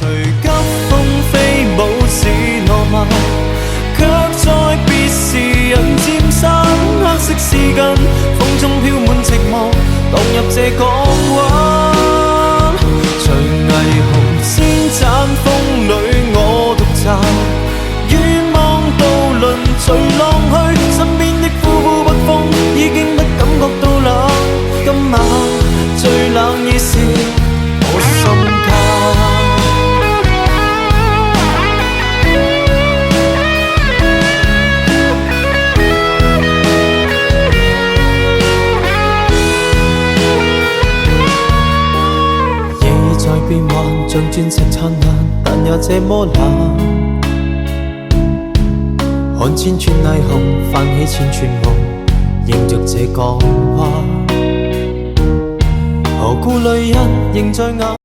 隨急風飛舞是浪漫，卻在別時人漸散。黑色絲巾，風中飄滿寂寞，蕩入這港灣。隨霓虹先斬風裏我獨站，遠望渡輪隨浪去，身邊的呼呼北風已經不感覺到冷。今晚最冷已是我心間。夜在變幻，像鑽石燦爛，但也這麼冷。看千串霓虹，泛起千串夢，迎着這港灣。何故淚印仍在眼？